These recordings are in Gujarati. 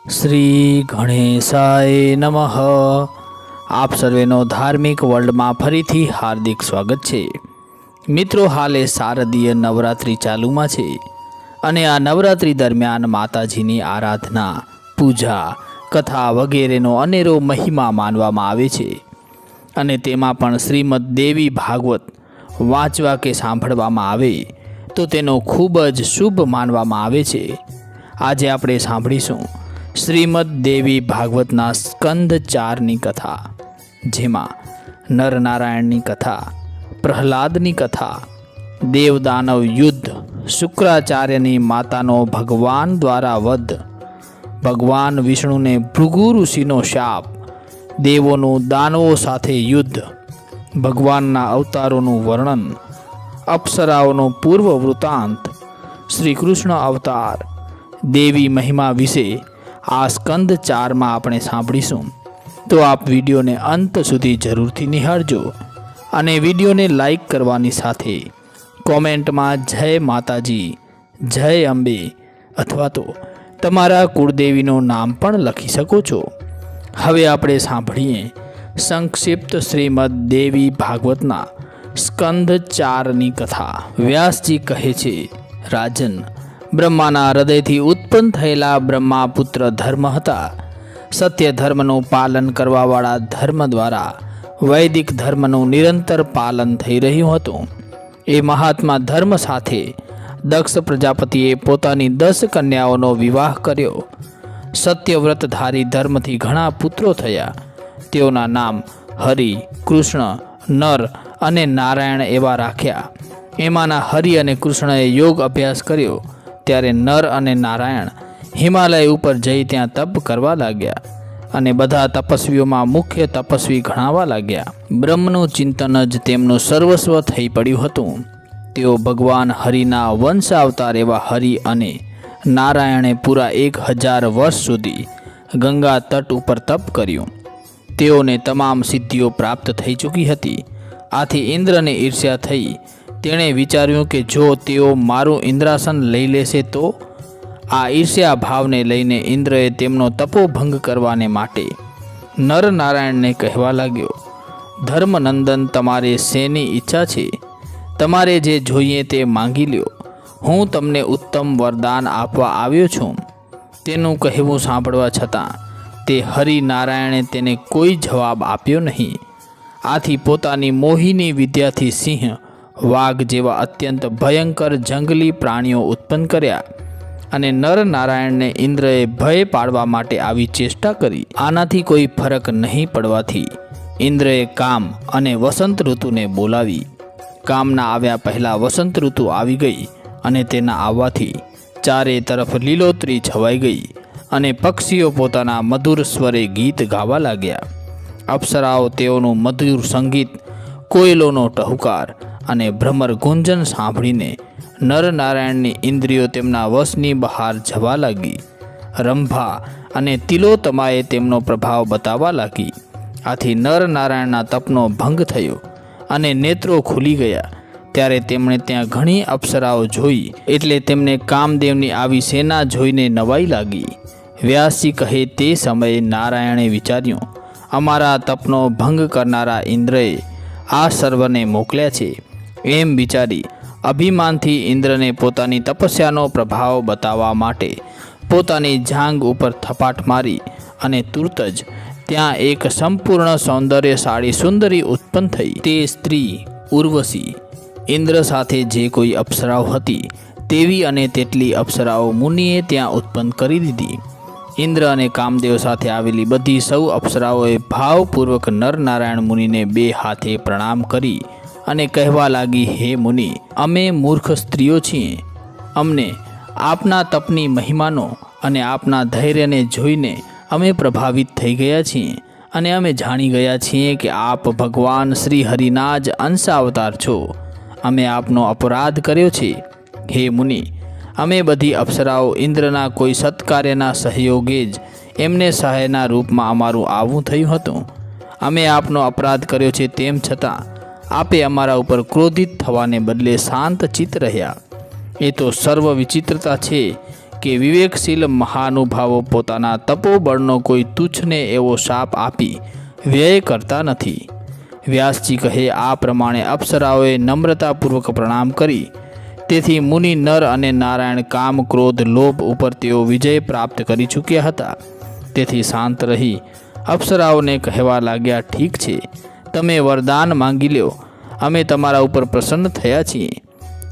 શ્રી ગણેશાય નમઃ। આપ સર્વેનો ધાર્મિક વર્લ્ડમાં ફરીથી હાર્દિક સ્વાગત છે। મિત્રો, હાલે શારદીય નવરાત્રિ ચાલુમાં છે અને આ નવરાત્રિ દરમિયાન માતાજીની આરાધના, પૂજા, કથા વગેરેનો અનેરો મહિમા માનવામાં આવે છે અને તેમાં પણ શ્રીમદ દેવી ભાગવત વાંચવા કે સાંભળવામાં આવે તો તેનો ખૂબ જ શુભ માનવામાં આવે છે। આજે આપણે સાંભળીશું શ્રીમદ દેવી ભાગવતના સ્કંદ 4ની કથા, જેમાં નરનારાયણની કથા, પ્રહલાદની કથા, દેવદાનવ યુદ્ધ, શુક્રાચાર્યની માતાનો ભગવાન દ્વારા વધ, ભગવાન વિષ્ણુને ભૃગુ ઋષિનો શાપ, દેવોનું દાનવો સાથે યુદ્ધ, ભગવાનના અવતારોનું વર્ણન, અપ્સરાઓનો પૂર્વ વૃત્તાંત, શ્રી કૃષ્ણ અવતાર, દેવી મહિમા વિશે આ સ્કંદ 4માં આપણે સાંભળીશું। તો આપ વિડીયોને અંત સુધી જરૂરથી નિહાળજો અને વિડીયોને લાઈક કરવાની સાથે કોમેન્ટમાં જય માતાજી, જય અંબે અથવા તો તમારા કુળદેવીનું નામ પણ લખી શકો છો। હવે આપણે સાંભળીએ સંક્ષિપ્ત શ્રીમદ દેવી ભાગવતના સ્કંદ 4ની કથા। વ્યાસજી કહે છે, રાજન, બ્રહ્માના હૃદયથી ઉત્પન્ન થયેલા બ્રહ્માપુત્ર ધર્મ હતા। સત્ય ધર્મનું પાલન કરવાવાળા ધર્મ દ્વારા વૈદિક ધર્મનું નિરંતર પાલન થઈ રહ્યું હતું। એ મહાત્મા ધર્મ સાથે દક્ષ પ્રજાપતિએ પોતાની 10 કન્યાઓનો વિવાહ કર્યો। સત્યવ્રતધારી ધર્મથી ઘણા પુત્રો થયા। તેઓના નામ હરિ, કૃષ્ણ, નર અને નારાયણ એવા રાખ્યા। એમાંના હરિ અને કૃષ્ણએ યોગ અભ્યાસ કર્યો ત્યારે નર અને નારાયણ હિમાલય ઉપર જઈ ત્યાં તપ કરવા લાગ્યા અને બધા તપસ્વીઓમાં મુખ્ય તપસ્વી ગણાવા લાગ્યા। બ્રહ્મનું ચિંતન જ તેમનું સર્વસ્વ થઈ પડ્યું હતું। તેઓ ભગવાન હરિના વંશાવતાર એવા હરિ અને નારાયણે પૂરા 1000 વર્ષ સુધી ગંગા તટ ઉપર તપ કર્યું। તેઓને તમામ સિદ્ધિઓ પ્રાપ્ત થઈ ચૂકી હતી। આથી ઇન્દ્રને ઈર્ષ્યા થઈ। તેણે વિચાર્યું કે જો તેઓ મારું ઇન્દ્રાસન લઈ લેશે તો આ ઈર્ષ્યા ભાવને લઈને ઇન્દ્રએ તેમનો તપોભંગ કરવાને માટે નરનારાયણને કહેવા લાગ્યો, ધર્મનંદન, તમારે શેની ઈચ્છા છે? તમારે જે જોઈએ તે માંગી લ્યો। હું તમને ઉત્તમ વરદાન આપવા આવ્યો છું। તેનું કહેવું સાંભળવા છતાં તે હરિનારાયણે તેને કોઈ જવાબ આપ્યો નહીં। આથી પોતાની મોહિની વિદ્યાથી સિંહ, વાઘ જેવા અત્યંત ભયંકર જંગલી પ્રાણીઓ ઉત્પન્ન કર્યા અને નરનારાયણને ઇન્દ્રએ ભય પાડવા માટે આવી ચેષ્ટા કરી। આનાથી કોઈ ફરક નહીં પડવાથી ઇન્દ્રએ કામ અને વસંત ઋતુને બોલાવી। કામના આવ્યા પહેલાં વસંત ઋતુ આવી ગઈ અને તેના આવવાથી ચારે તરફ લીલોતરી છવાઈ ગઈ અને પક્ષીઓ પોતાના મધુર સ્વરે ગીત ગાવા લાગ્યા। અપ્સરાઓ તેઓનું મધુર સંગીત, કોયલોનો ટહુકાર અને ભ્રમર ગુંજન સાંભળીને નરનારાયણની ઇન્દ્રિયો તેમના વશની બહાર જવા લાગી। રંભા અને તિલોત્તમાએ તેમનો પ્રભાવ બતાવવા લાગી। આથી નરનારાયણના તપનો ભંગ થયો અને નેત્રો ખુલી ગયા। ત્યારે તેમણે ત્યાં ઘણી અપ્સરાઓ જોઈ, એટલે તેમને કામદેવની આવી સેના જોઈને નવાઈ લાગી। વ્યાસજી કહે, તે સમયે નારાયણે વિચાર્યું, અમારા તપનો ભંગ કરનારા ઇન્દ્રએ આ સર્વને મોકલ્યા છે। એમ વિચારી અભિમાનથી ઇન્દ્રને પોતાની તપસ્યાનો પ્રભાવ બતાવવા માટે પોતાની જાંઘ ઉપર થપાટ મારી અને તુરત જ ત્યાં એક સંપૂર્ણ સૌંદર્યશાળી સુંદરી ઉત્પન્ન થઈ। તે સ્ત્રી ઉર્વશી ઇન્દ્ર સાથે જે કોઈ અપ્સરાઓ હતી તેવી અને તેટલી અપ્સરાઓ મુનિએ ત્યાં ઉત્પન્ન કરી દીધી। ઇન્દ્ર અને કામદેવ સાથે આવેલી બધી સૌ અપ્સરાઓએ ભાવપૂર્વક નરનારાયણ મુનિને 2 હાથે પ્રણામ કરી અને કહેવા લાગી, હે મુનિ, અમે મૂર્ખ સ્ત્રીઓ છીએ। અમને આપના તપની મહિમાનો અને આપના ધૈર્યને જોઈને અમે પ્રભાવિત થઈ ગયા છીએ અને અમે જાણી ગયા છીએ કે આપ ભગવાન શ્રી હરિના જ અંશાવતાર છો। અમે આપનો અપરાધ કર્યો છે। હે મુનિ, અમે બધી અપ્સરાઓ ઇન્દ્રના કોઈ સત્કાર્યના સહયોગે જ એમને સહાયના રૂપમાં અમારું આવવું થયું હતું। અમે આપનો અપરાધ કર્યો છે, તેમ છતાં આપે અમારા ઉપર ક્રોધિત થવાને બદલે શાંત ચિત્ત રહ્યા। એ તો સર્વ વિચિત્રતા છે કે વિવેકશીલ મહાનુભાવો પોતાના તપોબળનો કોઈ તુચ્છને એવો શાપ આપી વ્યય કરતા નથી. વ્યાસજી કહે, આ પ્રમાણે અપ્સરાઓએ નમ્રતાપૂર્વક પ્રણામ કરી. તેથી મુનિ નર અને નારાયણ કામ, ક્રોધ, લોભ ઉપર તેઓ વિજય પ્રાપ્ત કરી ચૂક્યા હતા. તેથી શાંત રહી અપ્સરાઓને કહેવા લાગ્યા, ઠીક છે, તમે વરદાન માંગી લ્યો, અમે તમારા ઉપર પ્રસન્ન થયા છીએ.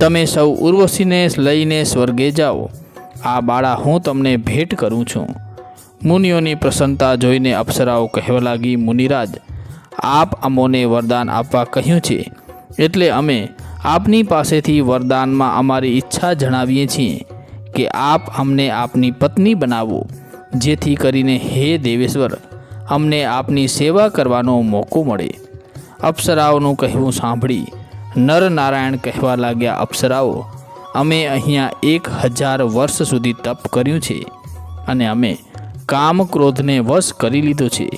તમે સૌ ઉર્વશીને લઈને સ્વર્ગે જાઓ. આ બાળા હું તમને ભેટ કરું છું. મુનિઓની પ્રસન્નતા જોઈને અપ્સરાઓ કહેવા લાગી, મુનિરાજ, આપ અમોને વરદાન આપવા કહ્યું છે, એટલે અમે આપની પાસેથી વરદાનમાં અમારી ઈચ્છા જણાવીએ છીએ કે આપ અમને આપની પત્ની બનાવો, જેથી કરીને હે દેવેશ્વર, અમને આપની સેવા કરવાનો મોકો મળે. અપ્સરાઓનું કહેવું સાંભળી નર નારાયણ કહેવા લાગ્યા, અપ્સરાઓ, અમે અહીંયા 1000 વર્ષ સુધી તપ કર્યું છે અને અમે કામ ક્રોધને વશ કરી લીધો છે.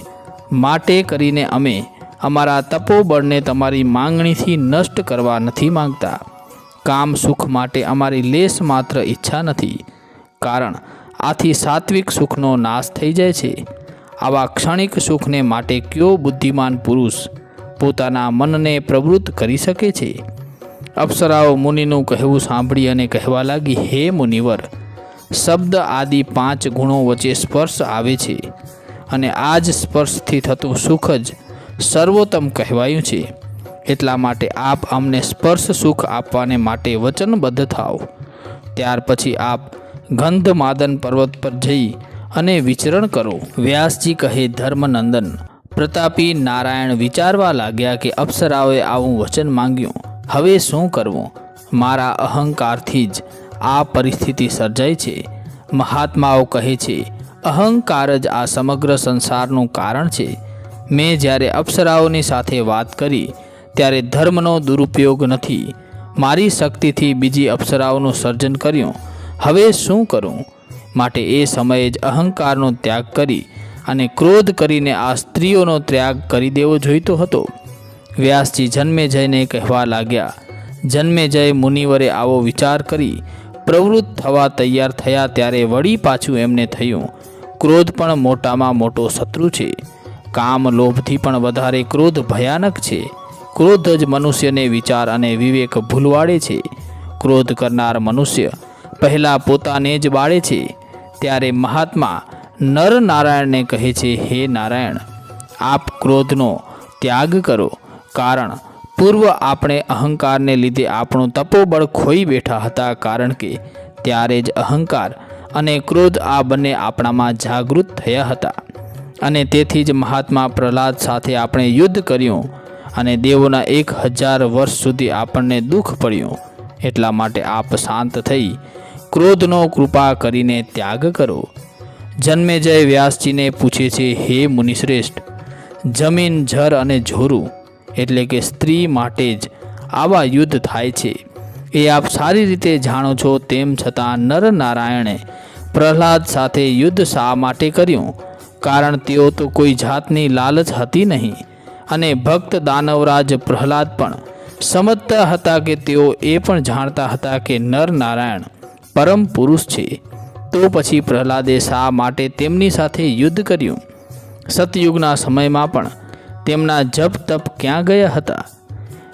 માટે કરીને અમે અમારા તપોબળને તમારી માંગણીથી નષ્ટ કરવા નથી માંગતા. કામ સુખ માટે અમારી લેશ માત્ર ઈચ્છા નથી, કારણ આથી સાત્વિક સુખનો નાશ થઈ જાય છે. આવા ક્ષણિક સુખને માટે કયો બુદ્ધિમાન પુરુષ પોતાના મનને પ્રવૃત્ત કરી શકે છે? અપ્સરાઓ મુનિનું કહેવું સાંભળી અને કહેવા લાગી, હે મુનિવર, શબ્દ આદિ 5 ગુણો વચ્ચે સ્પર્શ આવે છે અને આ જ સ્પર્શથી થતું સુખ જ સર્વોત્તમ કહેવાયું છે. એટલા માટે આપ અમને સ્પર્શ સુખ આપવાને માટે વચનબદ્ધ થાઓ. ત્યાર પછી આપ ગંધમાદન પર્વત પર જઈ અને વિચરણ કરો. વ્યાસજી કહે, ધર્મનંદન, પ્રતાપી નારાયણ વિચારવા લાગ્યા કે અપ્સરાઓએ આવું વચન માંગ્યું, હવે શું કરવું? મારા અહંકારથી જ આ પરિસ્થિતિ સર્જાઈ છે. મહાત્માઓ કહે છે, અહંકાર જ આ સમગ્ર સંસારનું કારણ છે. મેં જ્યારે અપ્સરાઓની સાથે વાત કરી ત્યારે ધર્મનો દુરુપયોગ નથી, મારી શક્તિથી બીજી અપ્સરાઓનું સર્જન કર્યું. હવે શું કરું? માટે એ સમયે જ અહંકારનો ત્યાગ કરી અને ક્રોધ કરીને આ સ્ત્રીઓનો ત્યાગ કરી દેવો જોઈતો હતો. વ્યાસજી જન્મેજયને કહેવા લાગ્યા, જન્મેજય મુનિવરે આવો વિચાર કરી પ્રવૃત્ત થવા તૈયાર થયા ત્યારે વળી પાછું એમને થયું, ક્રોધ પણ મોટામાં મોટો શત્રુ છે. કામ લોભથી પણ વધારે ક્રોધ ભયાનક છે. ક્રોધ જ મનુષ્યને વિચાર અને વિવેક ભૂલવાડે છે. ક્રોધ કરનાર મનુષ્ય પહેલાં પોતાને જ બાળે છે. ત્યારે મહાત્મા નર નારાયણને કહે છે, હે નારાયણ, આપ ક્રોધનો ત્યાગ કરો, કારણ પૂર્વ આપણે અહંકારને લીધે આપણું તપોબળ ખોઈ બેઠા હતા. કારણ કે ત્યારે જ અહંકાર અને ક્રોધ આ બંને આપણામાં જાગૃત થયા હતા અને તેથી જ મહાત્મા પ્રહલાદ સાથે આપણે યુદ્ધ કર્યું અને દેવોના 1000 વર્ષ સુધી આપણને દુઃખ પડ્યું. એટલા માટે આપ શાંત થઈ ક્રોધનો કૃપા કરીને ત્યાગ કરો. જન્મેજય વ્યાસજીને પૂછે છે, હે મુનિશ્રેષ્ઠ, જમીન, જર અને જોરું એટલે કે સ્ત્રી માટે જ આવા યુદ્ધ થાય છે એ આપ સારી રીતે જાણો છો. તેમ છતાં નર નારાયણે પ્રહલાદ સાથે યુદ્ધ શા માટે કર્યું? કારણ તેઓ તો કોઈ જાતની લાલચ હતી નહીં અને ભક્ત દાનવરાજ પ્રહલાદ પણ સમજતા હતા કે તેઓ એ પણ જાણતા હતા કે નર નારાયણ પરમ પુરુષ છે. તો પછી પ્રહલાદે શા માટે તેમની સાથે યુદ્ધ કર્યું? સતયુગના સમયમાં પણ તેમના જપ તપ ક્યાં ગયા હતા?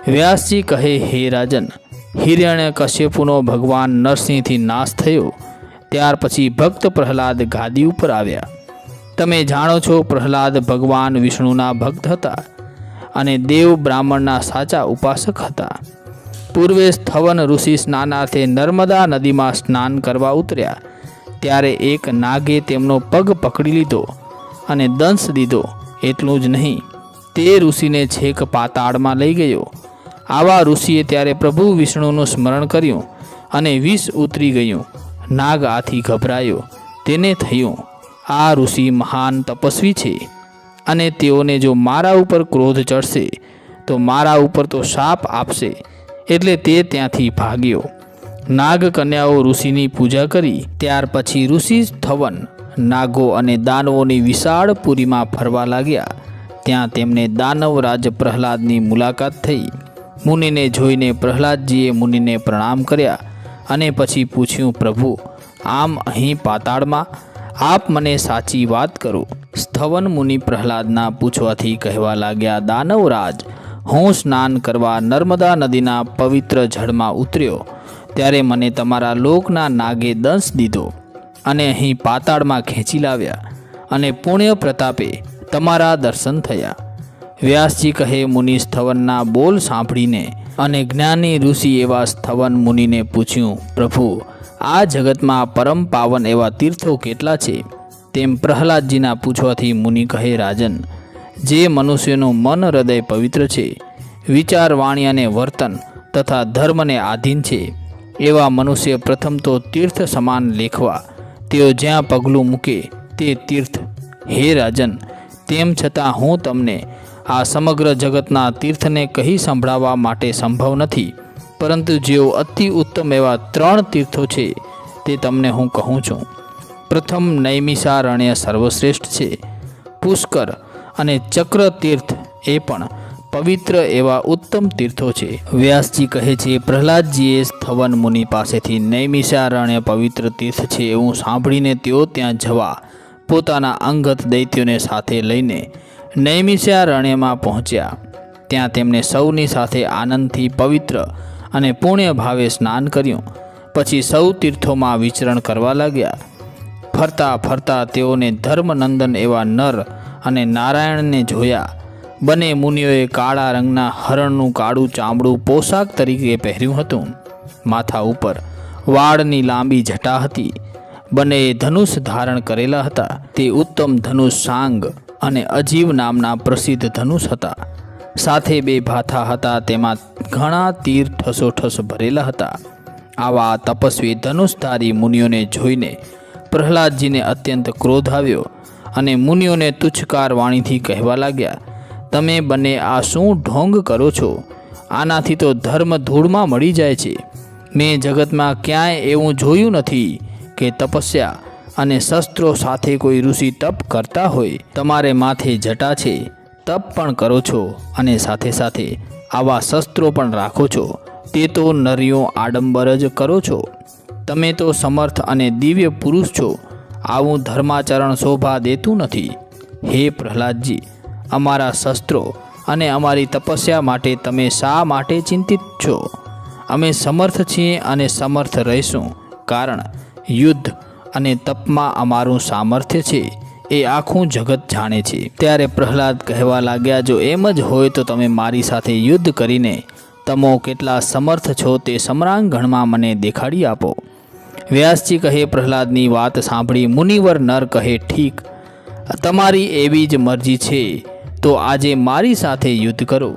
વ્યાસજી કહે, હે રાજન, હિરણ્યકશ્યપુનો ભગવાન નરસિંહથી નાશ થયો ત્યાર પછી ભક્ત પ્રહલાદ ગાદી ઉપર આવ્યા. તમે જાણો છો, પ્રહલાદ ભગવાન વિષ્ણુના ભક્ત હતા અને દેવ બ્રાહ્મણના સાચા ઉપાસક હતા. પૂર્વે સ્થવન ઋષિ સ્નાનાર્થે નર્મદા નદીમાં સ્નાન કરવા ઉતર્યા ત્યારે એક નાગે તેમનો પગ પકડી લીધો અને દંશ દીધો. એટલું જ નહીં, તે ઋષિને છેક પાતાળમાં લઈ ગયો. આવા ઋષિએ ત્યારે પ્રભુ વિષ્ણુનું સ્મરણ કર્યું અને વિષ ઉતરી ગયું. નાગ આથી ગભરાયો. તેને થયું, આ ઋષિ મહાન તપસ્વી છે અને તેઓને જો મારા ઉપર ક્રોધ ચડશે તો મારા ઉપર તો શાપ આપશે. એટલે તે ત્યાંથી ભાગ્યો. નાગ કન્યાઓ ઋષિની પૂજા કરી. ત્યાર પછી ઋષિ સ્થવન નાગો અને દાનવોની વિશાળ પુરીમાં ફરવા લાગ્યા. ત્યાં તેમને દાનવરાજ પ્રહલાદની મુલાકાત થઈ. મુનિને જોઈને પ્રહલાદજીએ મુનિને પ્રણામ કર્યા અને પછી પૂછ્યું, પ્રભુ, આમ અહીં પાતાળમાં આપ મને સાચી વાત કરો. સ્થવન મુનિ પ્રહલાદના પૂછવાથી કહેવા લાગ્યા, દાનવરાજ, હું સ્નાન કરવા નર્મદા નદીના પવિત્ર જળમાં ઉતર્યો ત્યારે મને તમારા લોકના નાગે દંશ દીધો અને અહીં પાતાળમાં ખેંચી લાવ્યા અને પુણ્ય પ્રતાપે તમારા દર્શન થયા. વ્યાસજી કહે, મુનિ સ્થવનના બોલ સાંભળીને અને જ્ઞાની ઋષિ એવા સ્થવન મુનિને પૂછ્યું, પ્રભુ, આ જગતમાં પરમ પાવન એવા તીર્થો કેટલા છે? તેમ પ્રહલાદજીના પૂછવાથી મુનિ કહે, રાજન, જે મનુષ્યનું મન હૃદય પવિત્ર છે, વિચાર, વાણી અને વર્તન તથા ધર્મને આધીન છે, એવા મનુષ્ય પ્રથમ તો તીર્થ સમાન લેખવા તેઓ જ્યાં પગલું મૂકે તે તીર્થ. હે રાજન, તેમ છતાં હું તમને આ સમગ્ર જગતના તીર્થને કહી સંભળાવવા માટે સંભવ નથી, પરંતુ જેઓ અતિ ઉત્તમ એવા 3 તીર્થો છે તે તમને હું કહું છું. પ્રથમ નૈમિષારણ્ય સર્વશ્રેષ્ઠ છે. પુષ્કર અને ચક્ર તીર્થ એ પણ પવિત્ર એવા ઉત્તમ તીર્થો છે. વ્યાસજી કહે છે, પ્રહલાદજીએ સ્થવન મુનિ પાસેથી નૈમિષારણ્ય પવિત્ર તીર્થ છે એવું સાંભળીને તેઓ ત્યાં જવા પોતાના અંગત દૈત્યોને સાથે લઈને નૈમિષારણ્યમાં પહોંચ્યા. ત્યાં તેમણે સૌની સાથે આનંદથી પવિત્ર અને પુણ્ય ભાવે સ્નાન કર્યું. પછી સૌ તીર્થોમાં વિચરણ કરવા લાગ્યા. ફરતા ફરતા તેઓને ધર્મનંદન એવા નર અને નારાયણને જોયા. બંને મુનિઓએ કાળા રંગના હરણનું કાળું ચામડું પોશાક તરીકે પહેર્યું હતું. માથા ઉપર વાળની લાંબી જટા હતી. બંનેએ ધનુષ ધારણ કરેલા હતા. તે ઉત્તમ ધનુષ સાંગ અને અજીવ નામના પ્રસિદ્ધ ધનુષ હતા. સાથે 2 ભાથા હતા, તેમાં ઘણા તીર ઠસોઠસ ભરેલા હતા. આવા તપસ્વી ધનુષધારી મુનિઓને જોઈને પ્રહલાદજીને અત્યંત ક્રોધ આવ્યો અને મુનિઓને તુચ્છકાર વાણીથી કહેવા લાગ્યા, તમે બંને આ શું ઢોંગ કરો છો? આનાથી તો ધર્મ ધૂળમાં મળી જાય છે. મેં જગતમાં ક્યાંય એવું જોયું નથી કે તપસ્યા અને શસ્ત્રો સાથે કોઈ ઋષિ તપ કરતા હોય. તમારે માથે જટા છે, તપ પણ કરો છો અને સાથે સાથે આવા શસ્ત્રો પણ રાખો છો. તે તો નરીઓ આડંબર જ કરો છો. તમે તો સમર્થ અને દિવ્ય પુરુષ છો. આવું ધર્માચરણ શોભા દેતું નથી. હે પ્રહલાદજી, અમારા શસ્ત્રો અને અમારી તપસ્યા માટે તમે શા માટે ચિંતિત છો? અમે સમર્થ છીએ અને સમર્થ રહીશું, કારણ યુદ્ધ અને તપમાં અમારું સામર્થ્ય છે એ આખું જગત જાણે છે. ત્યારે પ્રહલાદ કહેવા લાગ્યા, જો એમ જ હોય તો તમે મારી સાથે યુદ્ધ કરીને તમો કેટલા સમર્થ છો તે સમરાંગણમાં મને દેખાડી આપો. વ્યાસજી કહે, પ્રહલાદની વાત સાંભળી મુનિવર નર કહે, ઠીક, તમારી એવી જ મરજી છે તો આજે મારી સાથે યુદ્ધ કરો.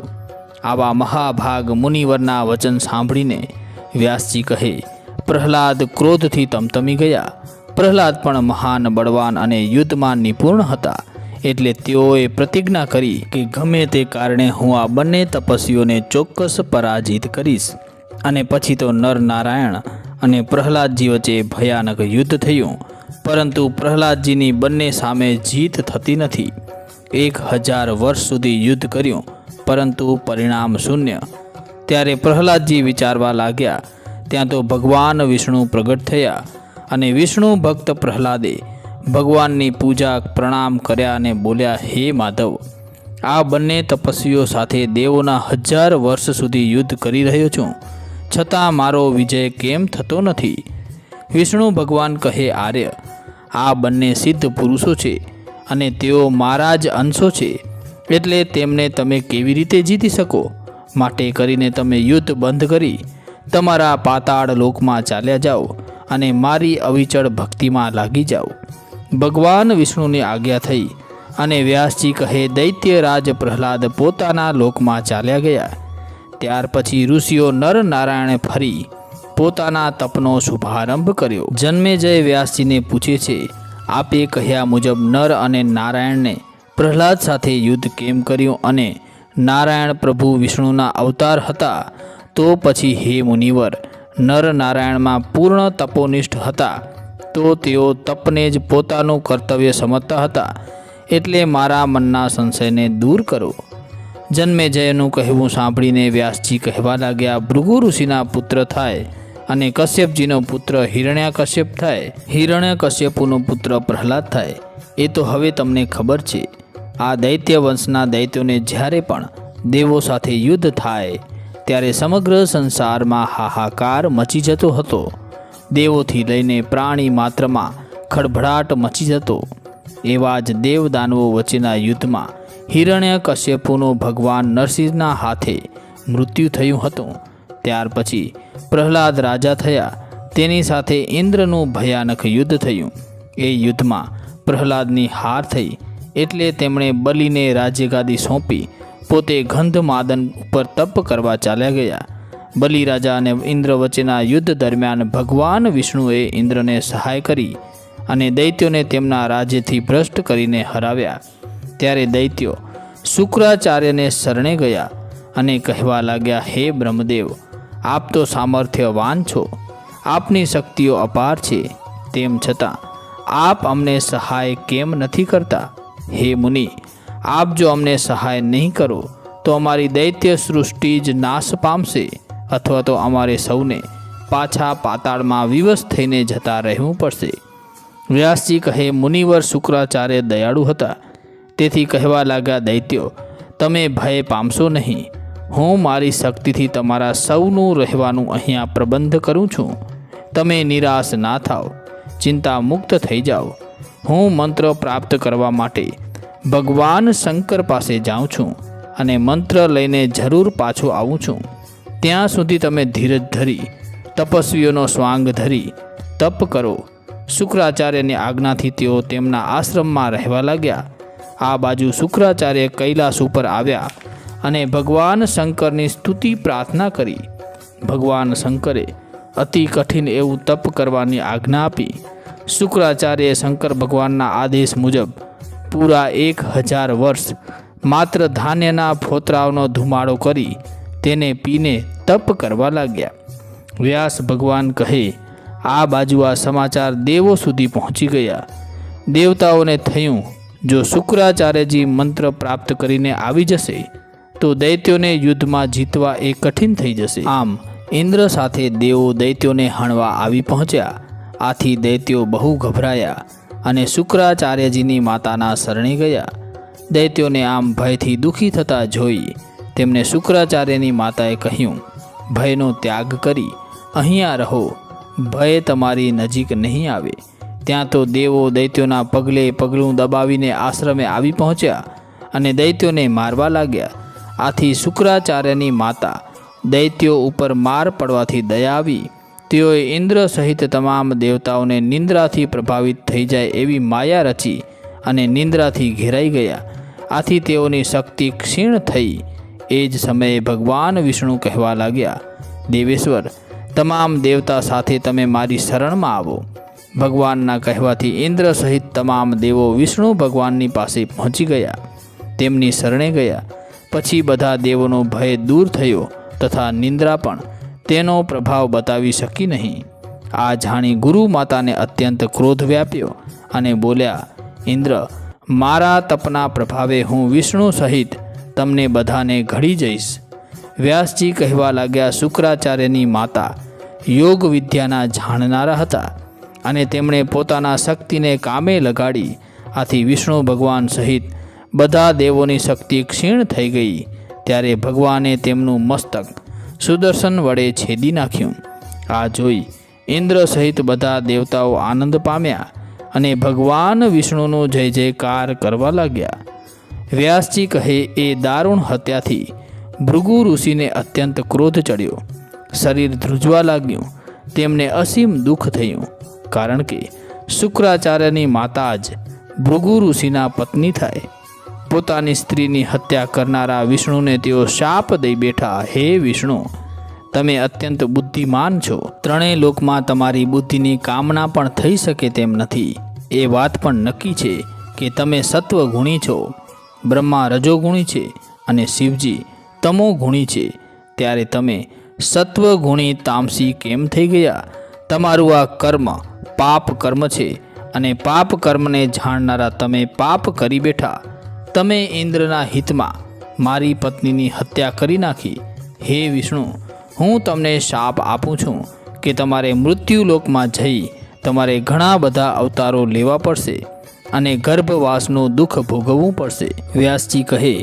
આવા મહાભાગ મુનિવરના વચન સાંભળીને વ્યાસજી કહે, પ્રહલાદ ક્રોધથી તમતમી ગયા. પ્રહલાદ પણ મહાન બળવાન અને યુદ્ધમાં નિપુણ હતા, એટલે તેઓએ પ્રતિજ્ઞા કરી કે ગમે તે કારણે હું આ બંને તપસ્વીઓને ચોક્કસ પરાજિત કરીશ. અને પછી તો નર નારાયણ અને પ્રહલાદજી વચ્ચે ભયાનક યુદ્ધ થયું, પરંતુ પ્રહલાદજીની બંને સામે જીત થતી નથી. 1000 વર્ષ સુધી યુદ્ધ કર્યું, પરંતુ પરિણામ શૂન્ય. ત્યારે પ્રહલાદજી વિચારવા લાગ્યા. ત્યાં તો ભગવાન વિષ્ણુ પ્રગટ થયા અને વિષ્ણુ ભક્ત પ્રહલાદે ભગવાનની પૂજા પ્રણામ કર્યા અને બોલ્યા, હે માધવ, આ બંને તપસ્વીઓ સાથે દેવોના 1000 વર્ષ સુધી યુદ્ધ કરી રહ્યો છું, છતાં મારો વિજય કેમ થતો નથી? વિષ્ણુ ભગવાન કહે, આર્ય, આ બંને સિદ્ધ પુરુષો છે અને તેઓ મારા જ અંશો છે, એટલે તેમને તમે કેવી રીતે જીતી શકો? માટે કરીને તમે યુદ્ધ બંધ કરી તમારા પાતાળ લોકમાં ચાલ્યા જાઓ અને મારી અવિચળ ભક્તિમાં લાગી જાઓ. ભગવાન વિષ્ણુની આજ્ઞા થઈ અને વ્યાસજી કહે, દૈત્યરાજ પ્રહલાદ પોતાના લોકમાં ચાલ્યા ગયા. ત્યાર પછી ઋષિઓ નર નારાયણે ફરી પોતાના તપનો શુભારંભ કર્યો. જન્મેજય વ્યાસજીને પૂછે છે, આપે કહ્યા મુજબ નર અને નારાયણને પ્રહલાદ સાથે યુદ્ધ કેમ કર્યું? અને નારાયણ પ્રભુ વિષ્ણુના અવતાર હતા, તો પછી હે મુનિવર, નર નારાયણમાં પૂર્ણ તપોનિષ્ઠ હતા, તો તેઓ તપને જ પોતાનું કર્તવ્ય સમજતા હતા, એટલે મારા મનના સંશયને દૂર કરો. જન્મેજયનું કહેવું સાંભળીને વ્યાસજી કહેવા લાગ્યા, ભૃગુ ઋષિના પુત્ર થાય અને કશ્યપજીનો પુત્ર હિરણ્યકશ્યપ થાય, હિરણ્યકશ્યપુનો પુત્ર પ્રહલાદ થાય, એ તો હવે તમને ખબર છે. આ દૈત્ય વંશના દૈત્યોને જ્યારે પણ દેવો સાથે યુદ્ધ થાય ત્યારે સમગ્ર સંસારમાં હાહાકાર મચી જતો હતો. દેવોથી લઈને પ્રાણી માત્રમાં ખળભળાટ મચી જતો. એવા જ દેવદાનવો વચ્ચેના યુદ્ધમાં હિરણ્યકશ્યપુનો ભગવાન નરસિંહના હાથે મૃત્યુ થયું હતું. ત્યાર પછી પ્રહલાદ રાજા થયા. તેની સાથે ઇન્દ્રનું ભયાનક યુદ્ધ થયું. એ યુદ્ધમાં પ્રહલાદની હાર થઈ એટલે તેમણે બલિને રાજ્યગાદી સોંપી પોતે ગંધમાદન ઉપર તપ કરવા ચાલ્યા ગયા. બલિ રાજા અને ઇન્દ્ર વચ્ચેના યુદ્ધ દરમિયાન ભગવાન વિષ્ણુએ ઇન્દ્રને સહાય કરી અને દૈત્યોને તેમના રાજ્યથી ભ્રષ્ટ કરીને હરાવ્યા. ત્યારે દૈત્યો શુક્રાચાર્યને શરણે ગયા અને કહેવા લાગ્યા, હે બ્રહ્મદેવ, આપ તો સામર્થ્યવાન છો, આપની શક્તિઓ અપાર છે, તેમ છતાં આપ અમને સહાય કેમ નથી કરતા? હે મુનિ, આપ જો અમને સહાય નહીં કરો તો અમારી દૈત્ય સૃષ્ટિ જ નાશ પામશે અથવા તો અમારે સૌને પાછા પાતાળમાં વિવશ થઈને જતા રહેવું પડશે. વ્યાસજી કહે, મુનિવર શુક્રાચાર્ય દયાળુ હતા, તેથી કહેવા લાગ્યા, દૈત્યો, તમે ભય પામશો નહીં. હું મારી શક્તિથી તમારા સૌનું રહેવાનું અહીંયા પ્રબંધ કરું છું. તમે નિરાશ ના થાઓ, ચિંતા મુક્ત થઈ જાઓ. હું મંત્ર પ્રાપ્ત કરવા માટે ભગવાન શંકર પાસે જાઉં છું અને મંત્ર લઈને જરૂર પાછો આવું છું. ત્યાં સુધી તમે ધીરજ ધરી તપસ્વીઓનો સ્વાંગ ધરી તપ કરો. શુક્રાચાર્યની આજ્ઞાથી તેઓ તેમના આશ્રમમાં રહેવા લાગ્યા. આ બાજુ શુક્રાચાર્ય કૈલાસ ઉપર આવ્યા અને ભગવાન શંકરની સ્તુતિ પ્રાર્થના કરી. ભગવાન શંકરે અતિ કઠિન એવું તપ કરવાની આજ્ઞા આપી. શુક્રાચાર્યએ શંકર ભગવાનના આદેશ મુજબ પૂરા 1000 વર્ષ માત્ર ધાન્યના ફોતરાઓનો ધુમાડો કરી તેને પીને તપ કરવા લાગ્યા. વ્યાસ ભગવાન કહે, આ બાજુ આ સમાચાર દેવો સુધી પહોંચી ગયા. દેવતાઓને થયું, જો શુક્રાચાર્યજી મંત્ર પ્રાપ્ત કરીને આવી જશે તો દૈત્યોને યુદ્ધમાં જીતવા એ કઠિન થઈ જશે. આમ ઇન્દ્ર સાથે દેવો દૈત્યોને હણવા આવી પહોંચ્યા. આથી દૈત્યો બહુ ગભરાયા અને શુક્રાચાર્યજીની માતાના શરણે ગયા. દૈત્યોને આમ ભયથી દુઃખી થતા જોઈ તેમને શુક્રાચાર્યની માતાએ કહ્યું, ભયનો ત્યાગ કરી અહીંયા રહો, ભય તમારી નજીક નહીં આવે. ત્યાં તો દેવો દૈત્યોના પગલે પગલું દબાવીને આશ્રમે આવી પહોંચ્યા અને દૈત્યોને મારવા લાગ્યા. આથી શુક્રાચાર્યની માતા દૈત્યો ઉપર માર પડવાથી દયા આવી. તેઓએ ઇન્દ્ર સહિત તમામ દેવતાઓને નિંદ્રાથી પ્રભાવિત થઈ જાય એવી માયા રચી અને નિંદ્રાથી ઘેરાઈ ગયા. આથી તેઓની શક્તિ ક્ષીણ થઈ. એ જ સમયે ભગવાન વિષ્ણુ કહેવા લાગ્યા, દેવેશ્વર, તમામ દેવતા સાથે તમે મારી શરણમાં આવો. ભગવાનના કહેવાથી ઇન્દ્ર સહિત તમામ દેવો વિષ્ણુ ભગવાનની પાસે પહોંચી ગયા, તેમની શરણે ગયા. પછી બધા દેવોનો ભય દૂર થયો તથા નિંદ્રા પણ તેનો પ્રભાવ બતાવી શકી નહીં. આ જાણી ગુરુ માતાને અત્યંત ક્રોધ વ્યાપ્યો અને બોલ્યા, ઇન્દ્ર, મારા તપના પ્રભાવે હું વિષ્ણુ સહિત તમને બધાને ઘડી જઈશ. વ્યાસજી કહેવા લાગ્યા, શુક્રાચાર્યની માતા યોગ વિદ્યાના જાણનારા હતા અને તેમણે પોતાના શક્તિને કામે લગાડી. આથી વિષ્ણુ ભગવાન સહિત બધા દેવોની શક્તિ ક્ષીણ થઈ ગઈ. ત્યારે ભગવાને તેમનું મસ્તક સુદર્શન વડે છેદી નાખ્યું. આ જોઈ ઇન્દ્ર સહિત બધા દેવતાઓ આનંદ પામ્યા અને ભગવાન વિષ્ણુનો જય જયકાર કરવા લાગ્યા. વ્યાસજી કહે, એ દારૂણ હત્યાથી ભૃગુ ઋષિને અત્યંત ક્રોધ ચડ્યો. શરીર ધ્રુજવા લાગ્યું. તેમને અસીમ દુઃખ થયું, કારણ કે શુક્રાચાર્યની માતા જ ભૃગુ ઋષિના પત્ની થાય. પોતાની સ્ત્રીની હત્યા કરનારા વિષ્ણુને તેઓ શાપ દઈ બેઠા, હે વિષ્ણુ, તમે અત્યંત બુદ્ધિમાન છો. ત્રણેય લોકમાં તમારી બુદ્ધિની કામના પણ થઈ શકે તેમ નથી. એ વાત પણ નક્કી છે કે તમે સત્વગુણી છો, બ્રહ્મા રજોગુણી છે અને શિવજી તમોગુણી છે. ત્યારે તમે સત્વગુણી તામસી કેમ થઈ ગયા? તમારું આ કર્મ પાપ કર્મ છે અને પાપ કર્મને જાણનારા તમે પાપ કરી બેઠા. તમે ઇન્દ્રના હિતમાં મારી પત્નીની હત્યા કરી નાખી. હે વિષ્ણુ, હું તમને શાપ આપું છું કે તમારે મૃત્યુલોકમાં જઈ તમારે ઘણા બધા અવતારો લેવા પડશે અને ગર્ભવાસનું દુઃખ ભોગવવું પડશે. વ્યાસજી કહે,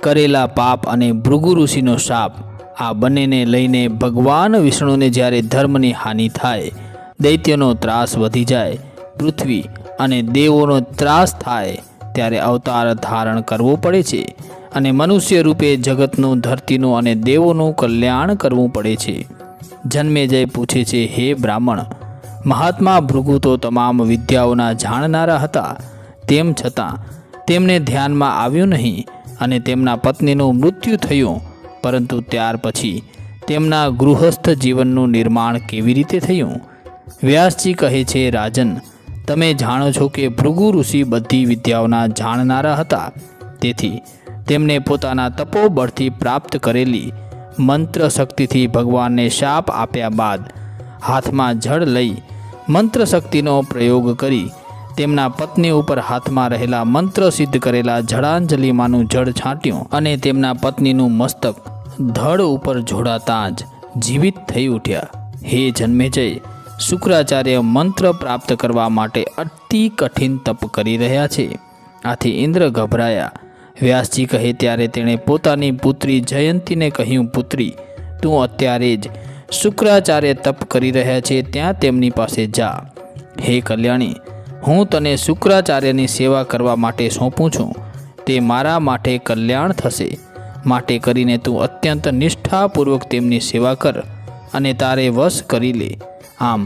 કરેલા પાપ અને ભૃગુ ઋષિનો શાપ આ બંનેને લઈને ભગવાન વિષ્ણુને જ્યારે ધર્મની હાનિ થાય, દૈત્યનો ત્રાસ વધી જાય, પૃથ્વી અને દેવોનો ત્રાસ થાય, ત્યારે અવતાર ધારણ કરવો પડે છે અને મનુષ્ય રૂપે જગતનું, ધરતીનું અને દેવોનું કલ્યાણ કરવું પડે છે. જન્મેજય પૂછે છે, હે બ્રાહ્મણ, મહાત્મા ભૃગુ તો તમામ વિદ્યાઓના જાણનારા હતા, તેમ છતાં તેમને ધ્યાનમાં આવ્યું નહીં અને તેમના પત્નીનું મૃત્યુ થયું, પરંતુ ત્યાર પછી તેમના ગૃહસ્થ જીવનનું નિર્માણ કેવી રીતે થયું? વ્યાસજી કહે છે, રાજન, તમે જાણો છો કે ભૃગુ ઋષિ બધી વિદ્યાઓના જાણનારા હતા. તેથી તેમને પોતાના તપોબળથી પ્રાપ્ત કરેલી મંત્ર શક્તિથી ભગવાનને શાપ આપ્યા બાદ હાથમાં જળ લઈ મંત્ર શક્તિનો પ્રયોગ કરી તેમના પત્ની ઉપર હાથમાં રહેલા મંત્ર સિદ્ધ કરેલા જળાંજલિમાંનું જળ છાંટ્યું અને તેમના પત્નીનું મસ્તક ધડ ઉપર જોડાતાં જ જીવિત થઈ ઉઠ્યા. હે જન્મેજય, શુક્રાચાર્ય મંત્ર પ્રાપ્ત કરવા માટે અતિ કઠિન તપ કરી રહ્યા છે. આથી ઇન્દ્ર ગભરાયા. વ્યાસજી કહે ત્યારે તેણે પોતાની પુત્રી જયંતીને કહ્યું, પુત્રી, તું અત્યારે જ શુક્રાચાર્ય તપ કરી રહ્યા છે ત્યાં તેમની પાસે જા. હે કલ્યાણી, હું તને શુક્રાચાર્યની સેવા કરવા માટે સોંપું છું. તે મારા માટે કલ્યાણ થશે. માટે કરીને તું અત્યંત નિષ્ઠાપૂર્વક તેમની સેવા કર અને તારે વશ કરી લે. આમ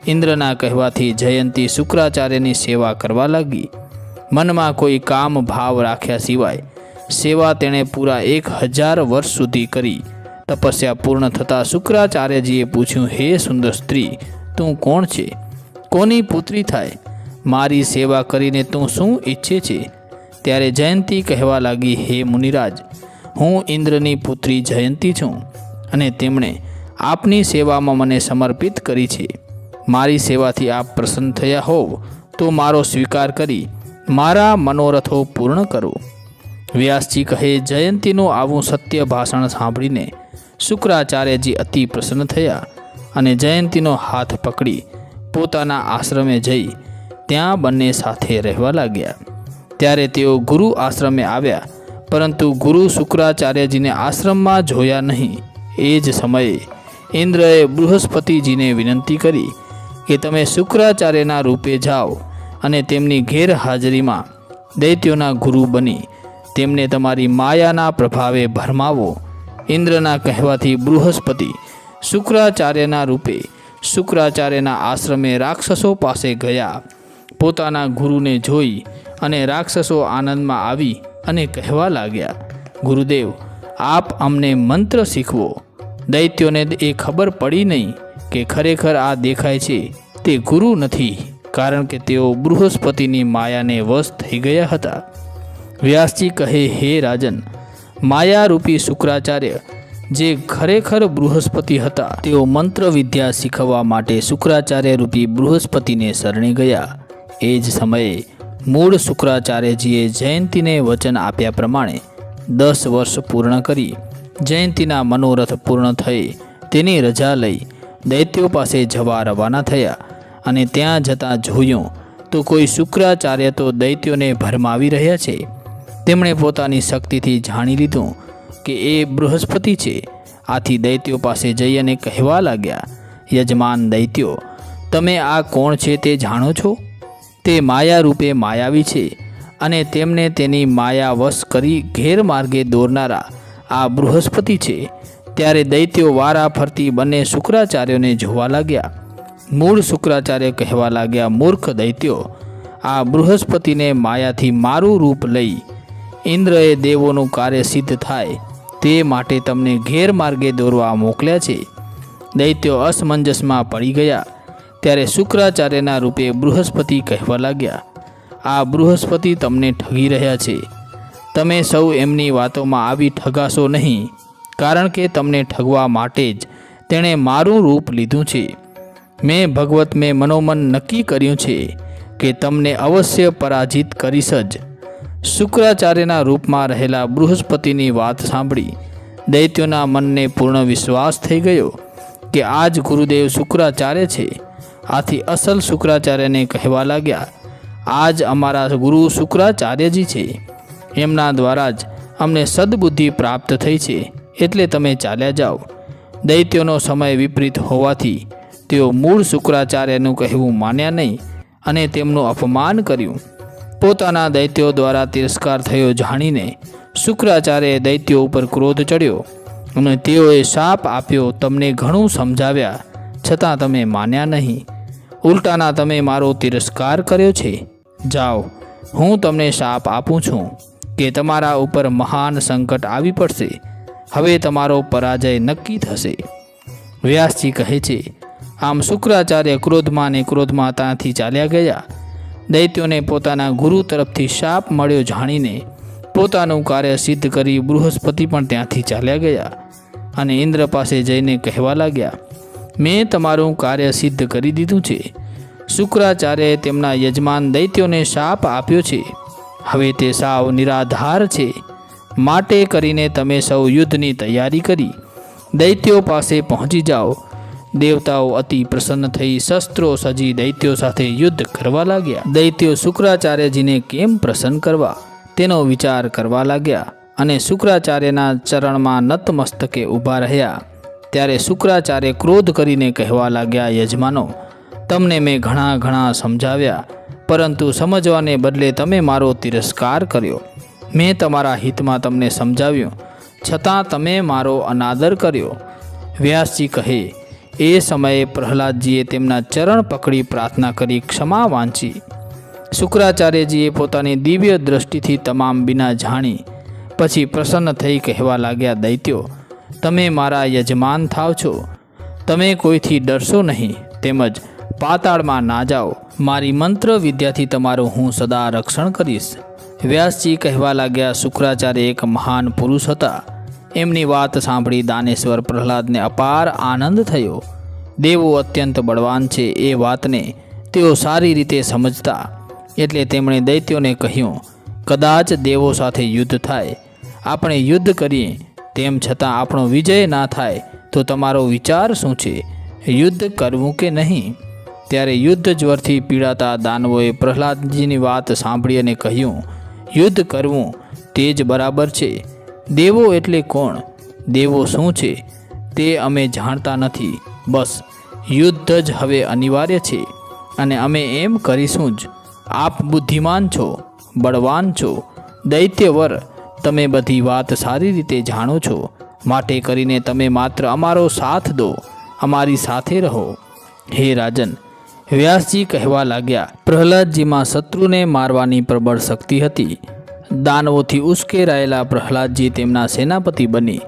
ઇન્દ્રના કહેવાથી જયંતી શુક્રાચાર્યની સેવા કરવા લાગી. મનમાં કોઈ કામ ભાવ રાખ્યા સિવાય સેવા તેણે પૂરા 1000 વર્ષ સુધી કરી. તપસ્યા પૂર્ણ થતાં શુક્રાચાર્યજીએ પૂછ્યું, હે સુંદર સ્ત્રી, તું કોણ છે? કોની પુત્રી થાય? મારી સેવા કરીને તું શું ઈચ્છે છે? ત્યારે જયંતી કહેવા લાગી, હે મુનિરાજ, હું ઇન્દ્રની પુત્રી જયંતી છું અને તેમણે આપની સેવામાં મને સમર્પિત કરી છે. મારી સેવાથી આપ પ્રસન્ન થયા હોવ તો મારો સ્વીકાર કરી મારા મનોરથો પૂર્ણ કરો. વ્યાસજી કહે, જયંતીનું આવું સત્ય ભાષણ સાંભળીને શુક્રાચાર્યજી અતિ પ્રસન્ન થયા અને જયંતીનો હાથ પકડી પોતાના આશ્રમે જઈ ત્યાં બંને સાથે રહેવા લાગ્યા. ત્યારે તેઓ ગુરુ આશ્રમે આવ્યા, પરંતુ ગુરુ શુક્રાચાર્યજીને આશ્રમમાં જોયા નહીં. એ જ સમયે ઇન્દ્રએ બૃહસ્પતિજીને વિનંતી કરી કે તમે શુક્રાચાર્યના રૂપે જાઓ અને તેમની ગેરહાજરીમાં દૈત્યોના ગુરુ બની તેમને તમારી માયાના પ્રભાવે ભરમાવો. ઇન્દ્રના કહેવાથી બૃહસ્પતિ શુક્રાચાર્યના રૂપે શુક્રાચાર્યના આશ્રમે રાક્ષસો પાસે ગયા. પોતાના ગુરુને જોઈ અને રાક્ષસો આનંદમાં આવી અને કહેવા લાગ્યા, ગુરુદેવ, આપ અમને મંત્ર શીખવો. દૈત્યોને એ ખબર પડી નહીં કે ખરેખર આ દેખાય છે તે ગુરુ નથી, કારણ કે તેઓ બૃહસ્પતિની માયાને વશ થઈ ગયા હતા. વ્યાસજી કહે, હે રાજન, માયારૂપી શુક્રાચાર્ય જે ખરેખર બૃહસ્પતિ હતા, તેઓ મંત્ર વિદ્યા શીખવવા માટે શુક્રાચાર્ય રૂપી બૃહસ્પતિને શરણે ગયા. એ જ સમયે મૂળ શુક્રાચાર્યજીએ જયંતીને વચન આપ્યા પ્રમાણે 10 વર્ષ પૂર્ણ કરી જયંતીના મનોરથ પૂર્ણ થઈ તેની રજા લઈ દૈત્યો પાસે જવા રવાના થયા અને ત્યાં જતાં જોયું તો કોઈ શુક્રાચાર્ય તો દૈત્યોને ભરમાવી રહ્યા છે. તેમણે પોતાની શક્તિથી જાણી લીધું કે એ બૃહસ્પતિ છે. આથી દૈત્યો પાસે જઈ અને કહેવા લાગ્યા, યજમાન દૈત્યો, તમે આ કોણ છે તે જાણો છો? તે માયા રૂપે માયાવી છે અને તેમને તેની માયા વશ કરી ગેરમાર્ગે દોરનારા આ બૃહસ્પતિ છે. ત્યારે દૈત્યો વારા ફરતી બંને શુક્રાચાર્યોને જોવા લાગ્યા. મૂળ શુક્રાચાર્ય કહેવા લાગ્યા, મૂર્ખ દૈત્યો, આ બૃહસ્પતિને માયાથી મારું રૂપ લઈ ઇન્દ્રએ દેવોનું કાર્ય સિદ્ધ થાય તે માટે તમને ગેરમાર્ગે દોરવા મોકલ્યા છે. દૈત્યો અસમંજસમાં પડી ગયા. ત્યારે શુક્રાચાર્યના રૂપે બૃહસ્પતિ કહેવા લાગ્યા, આ બૃહસ્પતિ તમને ઠગી રહ્યા છે. તમે સૌ એમની વાતોમાં આવી ઠગાશો નહીં, કારણ કે તમને ઠગવા માટે જ તેણે મારું રૂપ લીધું છે. મેં મનોમન નક્કી કર્યું છે કે તમને અવશ્ય પરાજિત કરીશ જ. શુક્રાચાર્યના રૂપમાં રહેલા બૃહસ્પતિની વાત સાંભળી દૈત્યોના મનને પૂર્ણ વિશ્વાસ થઈ ગયો કે આજ ગુરુદેવ શુક્રાચાર્ય છે. આથી અસલ શુક્રાચાર્યને કહેવા લાગ્યા, આજ અમારા ગુરુ શુક્રાચાર્યજી છે. એમના દ્વારા જ અમને સદબુદ્ધિ પ્રાપ્ત થઈ છે, એટલે તમે ચાલ્યા જાઓ. દૈત્યોનો સમય વિપરીત હોવાથી તેઓ મૂળ શુક્રાચાર્યનું કહેવું માન્યા નહીં અને તેમનું અપમાન કર્યું. પોતાના દૈત્યો દ્વારા તિરસ્કાર થયો જાણીને શુક્રાચાર્યએ દૈત્યો ઉપર ક્રોધ ચડ્યો અને તેઓએ શાપ આપ્યો. તમને ઘણું સમજાવ્યા છતાં તમે માન્યા નહીં. ઉલટાના તમે મારો તિરસ્કાર કર્યો છે. જાઓ, હું તમને શાપ આપું છું કે તમારા ઉપર મહાન સંકટ આવી પડશે. હવે તમારો પરાજય નક્કી થશે. વ્યાસજી કહે છે, આમ શુક્રાચાર્ય ક્રોધમાં ને ક્રોધમાં ત્યાંથી ચાલ્યા ગયા. દૈત્યોને પોતાના ગુરુ તરફથી શાપ મળ્યો જાણીને પોતાનું કાર્ય સિદ્ધ કરી બૃહસ્પતિ પણ ત્યાંથી ચાલ્યા ગયા અને ઇન્દ્ર પાસે જઈને કહેવા લાગ્યા, મેં તમારું કાર્ય સિદ્ધ કરી દીધું છે. શુક્રાચાર્યએ તેમના યજમાન દૈત્યોને શાપ આપ્યો છે. હવે તે સાવ નિરાધાર છે. માટે કરીને તમે સૌ યુદ્ધની તૈયારી કરી દૈત્યો પાસે પહોંચી જાઓ. દેવતાઓ અતિ પ્રસન્ન થઈ શસ્ત્રો સજી દૈત્યો સાથે યુદ્ધ કરવા લાગ્યા. દૈત્યો શુક્રાચાર્યજીને કેમ પ્રસન્ન કરવા તેનો વિચાર કરવા લાગ્યા અને શુક્રાચાર્યના ચરણમાં નતમસ્તકે ઊભા રહ્યા. ત્યારે શુક્રાચાર્ય ક્રોધ કરીને કહેવા લાગ્યા, યજમાનો, તમને મેં ઘણા સમજાવ્યા, પરંતુ સમજવાને બદલે તમે મારો તિરસ્કાર કર્યો. મેં તમારા હિતમાં તમને સમજાવ્યું, છતાં તમે મારો અનાદર કર્યો. વ્યાસજી કહે, એ સમયે પ્રહલાદજીએ તેમના ચરણ પકડી પ્રાર્થના કરી ક્ષમા વાંચી. શુક્રાચાર્યજીએ પોતાની દિવ્ય દ્રષ્ટિથી તમામ વિના જાણી પછી પ્રસન્ન થઈ કહેવા લાગ્યા, દૈત્યો, તમે મારા યજમાન થાવ છો. તમે કોઈથી ડરશો નહીં, તેમજ પાતાળમાં ના જાઓ. મારી મંત્ર વિદ્યાથી તમારું હું સદા રક્ષણ કરીશ. વ્યાસજી કહેવા લાગ્યા, શુક્રાચાર્ય એક મહાન પુરુષ હતા. એમની વાત સાંભળી દાનેશ્વર પ્રહલાદને અપાર આનંદ થયો. દેવો અત્યંત બળવાન છે એ વાતને તેઓ સારી રીતે સમજતા, એટલે તેમણે દૈત્યોને કહ્યું, કદાચ દેવો સાથે યુદ્ધ થાય, આપણે યુદ્ધ કરીએ, તેમ છતાં આપણો વિજય ના થાય તો તમારો વિચાર શું છે, યુદ્ધ કરવું કે નહીં? ત્યારે યુદ્ધ જ્વરથી પીડાતા દાનવોએ પ્રહલાદજીની વાત સાંભળી અને કહ્યું, યુદ્ધ કરવું તે જ બરાબર છે. દેવો એટલે કોણ, દેવો શું છે તે અમે જાણતા નથી. બસ યુદ્ધ જ હવે અનિવાર્ય છે અને અમે એમ કરીશું જ. આપ બુદ્ધિમાન છો, બળવાન છો, દૈત્યવર, તમે બધી વાત સારી રીતે જાણો છો. માટે કરીને તમે માત્ર અમારો સાથ દો, અમારી સાથે રહો. હે રાજન, વ્યાસજી કહેવા લાગ્યા, પ્રહલાદજીમાં શત્રુને મારવાની પ્રબળ શક્તિ હતી. દાનવોથી ઉશ્કેરાયેલા પ્રહલાદજી તેમના સેનાપતિ બની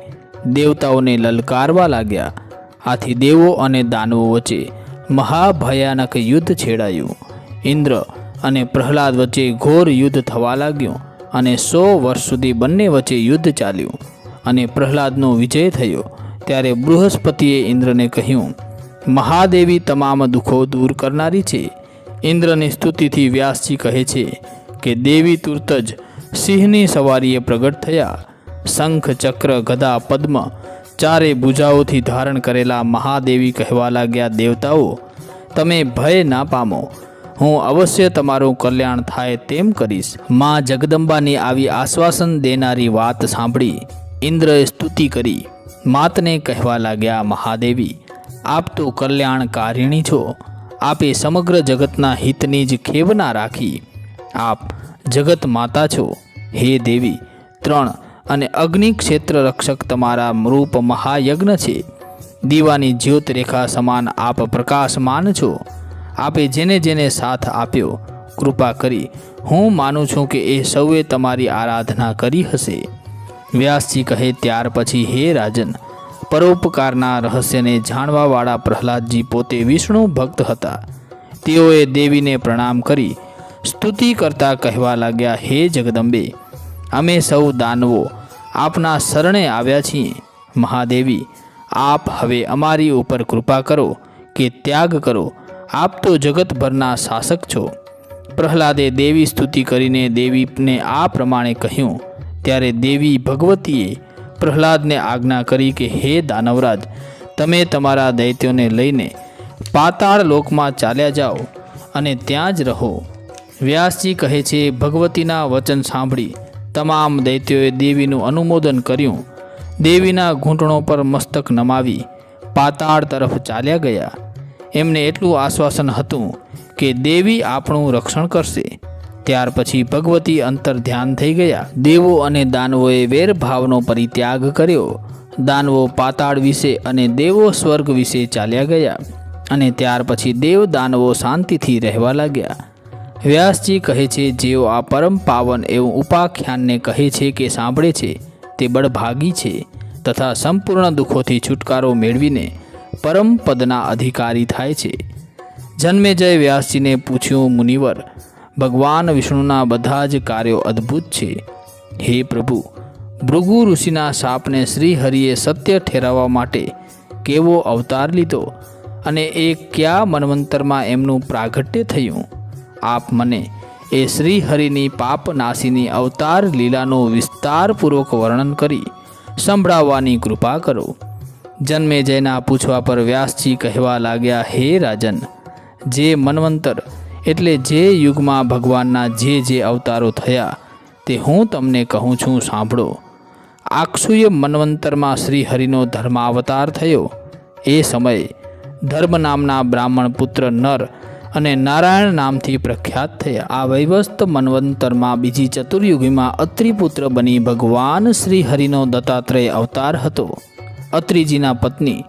દેવતાઓને લલકારવા લાગ્યા. આથી દેવો અને દાનવો વચ્ચે મહાભયાનક યુદ્ધ છેડાયું. ઇન્દ્ર અને પ્રહલાદ વચ્ચે ઘોર યુદ્ધ થવા લાગ્યું અને 100 વર્ષ સુધી બંને વચ્ચે યુદ્ધ ચાલ્યું અને પ્રહલાદનો વિજય થયો. ત્યારે બૃહસ્પતિએ ઇન્દ્રને કહ્યું, મહાદેવી તમામ દુઃખો દૂર કરનારી છે. ઇન્દ્રની સ્તુતિથી વ્યાસજી કહે છે કે દેવી તુરત જ સિંહની સવારીએ પ્રગટ થયા. શંખ, ચક્ર, ગદા, પદ્મ ચારે ભુજાઓથી ધારણ કરેલા મહાદેવી કહેવા લાગ્યા, દેવતાઓ, તમે ભય ના પામો, હું અવશ્ય તમારું કલ્યાણ થાય તેમ કરીશ. માં જગદંબાની આવી આશ્વાસન દેનારી વાત સાંભળી ઇન્દ્રએ સ્તુતિ કરી. માતને કહેવા લાગ્યા, મહાદેવી, આપ તો કલ્યાણકારિણી છો. આપે સમગ્ર જગતના હિતની જ ખેવના રાખી. આપ જગત માતા છો. હે દેવી, 3 અને અગ્નિ ક્ષેત્ર રક્ષક તમારા રૂપ મહાયજ્ઞ છે. દીવાની જ્યોત રેખા સમાન આપ પ્રકાશમાન છો. આપે જેને જેને સાથ આપ્યો, કૃપા કરી હું માનું છું કે એ સૌએ તમારી આરાધના કરી હશે. વ્યાસજી કહે, ત્યાર પછી હે રાજન, પરોપકારના રહસ્યને જાણવાવાળા પ્રહલાદજી પોતે વિષ્ણુ ભક્ત હતા. તેઓએ દેવીને પ્રણામ કરી સ્તુતિ કરતા કહેવા લાગ્યા, હે જગદંબે, અમે સૌ દાનવો આપના શરણે આવ્યા છીએ. મહાદેવી, આપ હવે અમારી ઉપર કૃપા કરો કે ત્યાગ કરો. આપ તો જગતભરના શાસક છો. પ્રહલાદે દેવી સ્તુતિ કરીને દેવીને આ પ્રમાણે કહ્યું. ત્યારે દેવી ભગવતીએ પ્રહલાદને આજ્ઞા કરી કે હે દાનવરાજ, તમે તમારા દૈત્યોને લઈને પાતાળ લોકમાં ચાલ્યા જાઓ અને ત્યાં જ રહો. વ્યાસજી કહે છે, ભગવતીના વચન સાંભળી તમામ દૈત્યોએ દેવીનું અનુમોદન કર્યું. દેવીના ઘૂંટણો પર મસ્તક નમાવી પાતાળ તરફ ચાલ્યા ગયા. એમને એટલું આશ્વાસન હતું કે દેવી આપણું રક્ષણ કરશે. ત્યાર પછી ભગવતી અંતર ધ્યાન થઈ ગયા. દેવો અને દાનવોએ વેરભાવનો પરિત્યાગ કર્યો. દાનવો પાતાળ વિશે અને દેવો સ્વર્ગ વિશે ચાલ્યા ગયા અને ત્યાર પછી દેવ દાનવો શાંતિથી રહેવા લાગ્યા. વ્યાસજી કહે છે, જેઓ આ પરમ પાવન એવું ઉપાખ્યાનને કહે છે કે સાંભળે છે તે બળભાગી છે તથા સંપૂર્ણ દુઃખોથી છુટકારો મેળવીને પરમ પદના અધિકારી થાય છે. જન્મેજય વ્યાસજીને પૂછ્યું, મુનિવર, ભગવાન વિષ્ણુના બધા જ કાર્યો અદ્ભુત છે. હે પ્રભુ, ભૃગુ ઋષિના શાપને શ્રીહરિએ સત્ય ઠેરવવા માટે કેવો અવતાર લીધો અને એ કયા મન્વંતરમાં એમનું પ્રાગટ્ય થયું? આપ મને એ શ્રીહરિની પાપનાશીની અવતાર લીલાનું વિસ્તારપૂર્વક વર્ણન કરી સંભળાવવાની કૃપા કરો. જન્મેજયના પૂછવા પર વ્યાસજી કહેવા લાગ્યા, હે રાજન, જે મન્વંતર એટલે જે યુગમાં ભગવાનના જે અવતારો થયા તે હું તમને કહું છું, સાંભળો. આક્ષુય મન્વંતરમાં શ્રીહરિનો ધર્માવતાર થયો. એ સમયે ધર્મ નામના બ્રાહ્મણ પુત્ર નર અને નારાયણ નામથી પ્રખ્યાત થયા. આ વૈવસ્ત મન્વંતરમાં બીજી ચતુર્યુગીમાં અત્રિપુત્ર બની ભગવાન શ્રીહરિનો દત્તાત્રેય અવતાર હતો. અત્રિજીના પત્ની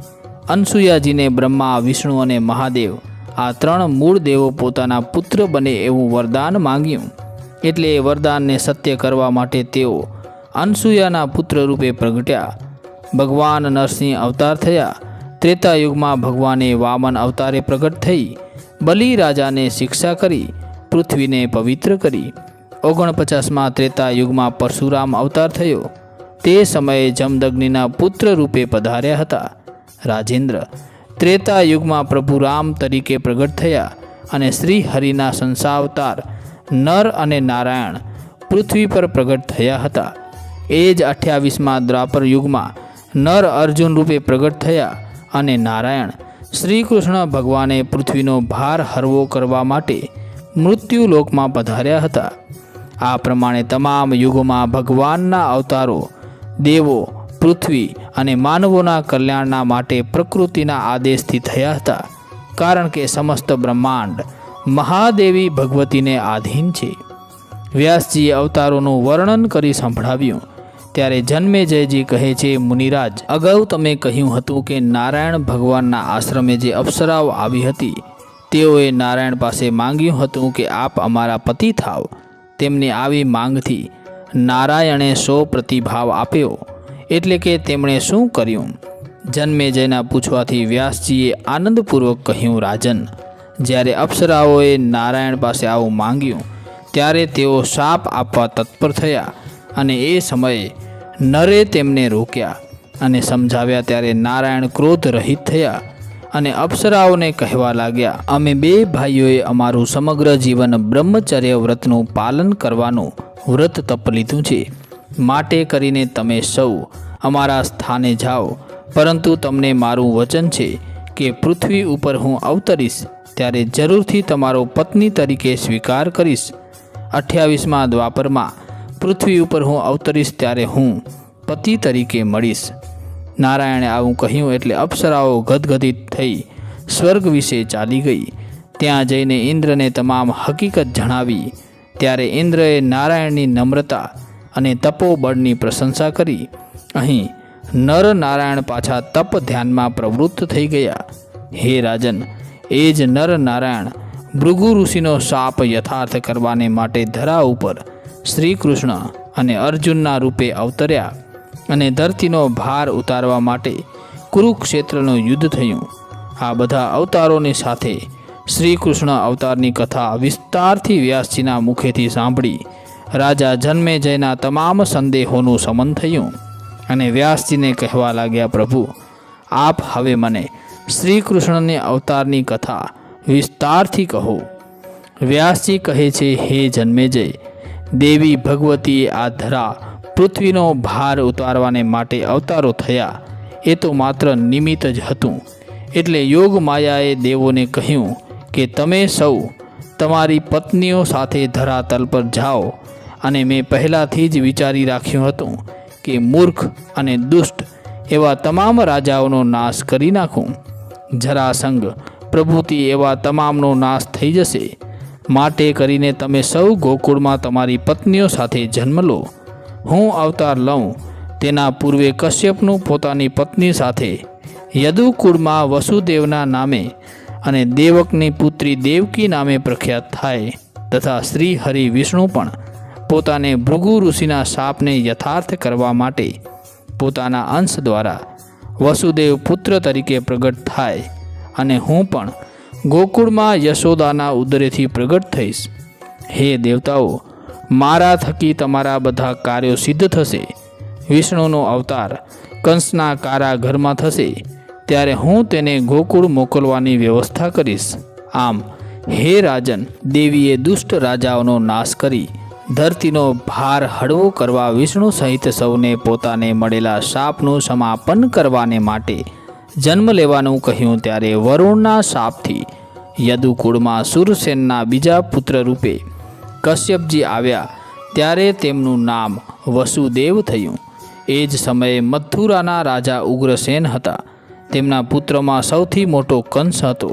અનસુયાજીને બ્રહ્મા, વિષ્ણુ અને મહાદેવ આ ત્રણ મૂળ દેવો પોતાના પુત્ર બને એવું વરદાન માંગ્યું. એટલે એ વરદાનને સત્ય કરવા માટે તેઓ અનસુયાના પુત્ર રૂપે પ્રગટ્યા. ભગવાન નરસિંહ અવતાર થયા. ત્રેતાયુગમાં ભગવાને વામન અવતારે પ્રગટ થઈ બલિ રાજાને શિક્ષા કરી પૃથ્વીને પવિત્ર કરી. 49માં ત્રેતાયુગમાં પરશુરામ અવતાર થયો. તે સમયે જમદગ્નિના પુત્ર રૂપે પધાર્યા હતા. રાજેન્દ્ર, ત્રેતાયુગમાં પ્રભુ રામ તરીકે પ્રગટ થયા અને શ્રી હરિના સંસાવતાર નર અને નારાયણ પૃથ્વી પર પ્રગટ થયા હતા. એ જ 28માં દ્વાપર યુગમાં નર અર્જુન રૂપે પ્રગટ થયા અને નારાયણ શ્રી કૃષ્ણ ભગવાને પૃથ્વીનો ભાર હળવો કરવા માટે મૃત્યુલોકમાં પધાર્યા હતા. આ પ્રમાણે તમામ યુગોમાં ભગવાનના અવતારો દેવો, પૃથ્વી અને માનવોના કલ્યાણના માટે પ્રકૃતિના આદેશથી થયા હતા. કારણ કે સમસ્ત બ્રહ્માંડ મહાદેવી ભગવતીને આધીન છે. વ્યાસજીએ અવતારોનું વર્ણન કરી સંભળાવ્યું. ત્યારે જન્મેજયજી કહે છે, મુનિરાજ, અગાઉ તમે કહ્યું હતું કે નારાયણ ભગવાનના આશ્રમે જે અપ્સરાઓ આવી હતી તેઓએ નારાયણ પાસે માંગ્યું હતું કે આપ અમારા પતિ થાવ. તેમની આવી માંગથી નારાયણે 100 પ્રતિભાવ આપ્યો. એટલે કે તેમણે શું કર્યું? જન્મેજયના પૂછવાથી વ્યાસજીએ આનંદપૂર્વક કહ્યું, રાજન, જ્યારે અપ્સરાઓએ નારાયણ પાસે આવું માંગ્યું ત્યારે તેઓ શાપ આપવા તત્પર થયા અને એ સમયે નરે તેમને રોક્યા અને સમજાવ્યા. ત્યારે નારાયણ ક્રોધ રહિત થયા અને અપ્સરાઓને કહેવા લાગ્યા, અમે 2 ભાઈઓએ અમારું સમગ્ર જીવન બ્રહ્મચર્ય વ્રતનું પાલન કરવાનું વ્રત તપ લીધું છે. માટે કરીને તમે સૌ અમારા સ્થાને જાઓ. પરંતુ તમને મારું વચન છે કે પૃથ્વી ઉપર હું અવતરીશ ત્યારે જરૂરથી તમારો પત્ની તરીકે સ્વીકાર કરીશ. 28માં દ્વાપરમાં પૃથ્વી ઉપર હું અવતરીશ ત્યારે હું પતિ તરીકે મળીશ. નારાયણે આવું કહ્યું એટલે અપ્સરાઓ ગદગદિત થઈ સ્વર્ગ વિશે ચાલી ગઈ. ત્યાં જઈને ઇન્દ્રને તમામ હકીકત જણાવી. ત્યારે ઇન્દ્રએ નારાયણની નમ્રતા અને તપોબળની પ્રશંસા કરી. અહીં નર નારાયણ પાછા તપ ધ્યાનમાં પ્રવૃત્ત થઈ ગયા. હે રાજન, એ જ નર નારાયણ ભૃગુ ઋષિનો શાપ યથાર્થ કરવાને માટે ધરા ઉપર શ્રી કૃષ્ણ અને અર્જુનના રૂપે અવતર્યા અને ધરતીનો ભાર ઉતારવા માટે કુરુક્ષેત્રનું યુદ્ધ થયું. આ બધા અવતારોની સાથે શ્રી કૃષ્ણ અવતારની કથા વિસ્તારથી વ્યાસજીના મુખેથી સાંભળી રાજા જન્મેજયના તમામ સંદેહોનું શમન થયું અને વ્યાસજીને કહેવા લાગ્યા, પ્રભુ, આપ હવે મને શ્રી કૃષ્ણની અવતારની કથા વિસ્તારથી કહો. વ્યાસજી કહે છે, હે જન્મેજય, દેવી ભગવતીએ આ ધરા પૃથ્વીનો ભાર ઉતારવાને માટે અવતારો થયા. એ તો માત્ર નિમિત્ત જ હતું. એટલે યોગ માયાએ દેવોને કહ્યું કે તમે સૌ તમારી પત્નીઓ સાથે ધરાતલ પર જાઓ, અને મેં પહેલાંથી જ વિચારી રાખ્યું હતું કે મૂર્ખ અને દુષ્ટ એવા તમામ રાજાઓનો નાશ કરી નાખું. જરાસંઘ પ્રભૃતિ એવા તમામનો નાશ થઈ જશે. માટે કરીને તમે સૌ ગોકુળમાં તમારી પત્નીઓ સાથે જન્મ લો. હું અવતાર લઉં તેના પૂર્વે કશ્યપનું પોતાની પત્ની સાથે યદુકુળમાં વસુદેવના નામે અને દેવકની પુત્રી દેવકી નામે પ્રખ્યાત થાય, તથા શ્રી હરિ વિષ્ણુ પણ પોતાને ભૃગુ ઋષિના શાપને યથાર્થ કરવા માટે પોતાના અંશ દ્વારા વસુદેવ પુત્ર તરીકે પ્રગટ થાય, અને હું પણ ગોકુળમાં યશોદાના ઉદરેથી પ્રગટ થઈશ. હે દેવતાઓ, મારા થકી તમારા બધા કાર્યો સિદ્ધ થશે. વિષ્ણુનો અવતાર કંસના કારાગૃહમાં થશે, ત્યારે હું તેને ગોકુળ મોકલવાની વ્યવસ્થા કરીશ. આમ હે રાજન, દેવીએ દુષ્ટ રાજાઓનો નાશ કરી ધરતીનો ભાર હળવો કરવા વિષ્ણુ સહિત સૌને પોતાને મળેલા શાપનું સમાપન કરવાને માટે જન્મ લેવાનું કહ્યું. ત્યારે વરુણના શાપથી યદુકુળમાં સુરસેનના બીજા પુત્ર રૂપે કશ્યપજી આવ્યા, ત્યારે તેમનું નામ વસુદેવ થયું. એ જ સમયે મથુરાના રાજા ઉગ્રસેન હતા. તેમના પુત્રમાં સૌથી મોટો કંસ હતો.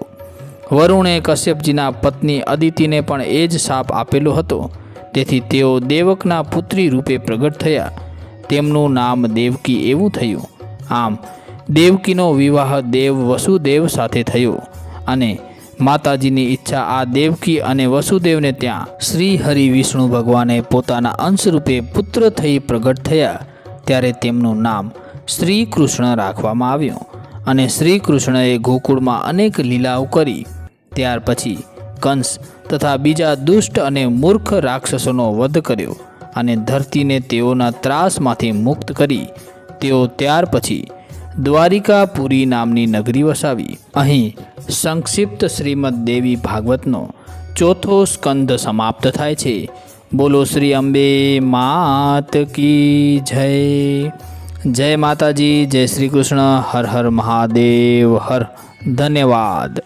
વરુણે કશ્યપજીના પત્ની અદિતિને પણ એ જ શાપ આપેલો હતો. તેથી તેઓ દેવકના પુત્રી રૂપે પ્રગટ થયા. તેમનું નામ દેવકી એવું થયું. આમ દેવકીનો વિવાહ દેવ વસુદેવ સાથે થયો, અને માતાજીની ઈચ્છા આ દેવકી અને વસુદેવને ત્યાં શ્રી હરિ વિષ્ણુ ભગવાને પોતાના અંશ રૂપે પુત્ર થઈ પ્રગટ થયા. ત્યારે તેમનું નામ શ્રી કૃષ્ણ રાખવામાં આવ્યું. અને શ્રી કૃષ્ણએ ગોકુળમાં અનેક લીલાઓ કરી. ત્યાર પછી કંસ તથા બીજા દુષ્ટ અને મૂર્ખ રાક્ષસોનો વધ કર્યો, અને ધરતીને તેઓના ત્રાસમાંથી મુક્ત કરી તેઓ ત્યાર પછી દ્વારિકાપુરી નામની નગરી વસાવી. અહીં સંક્ષિપ્ત શ્રીમદ દેવી ભાગવતનો ચોથો સ્કંદ સમાપ્ત થાય છે. બોલો શ્રી અંબે માત કી જય. જય માતાજી, જય શ્રી કૃષ્ણ. હર હર મહાદેવ હર. ધન્યવાદ.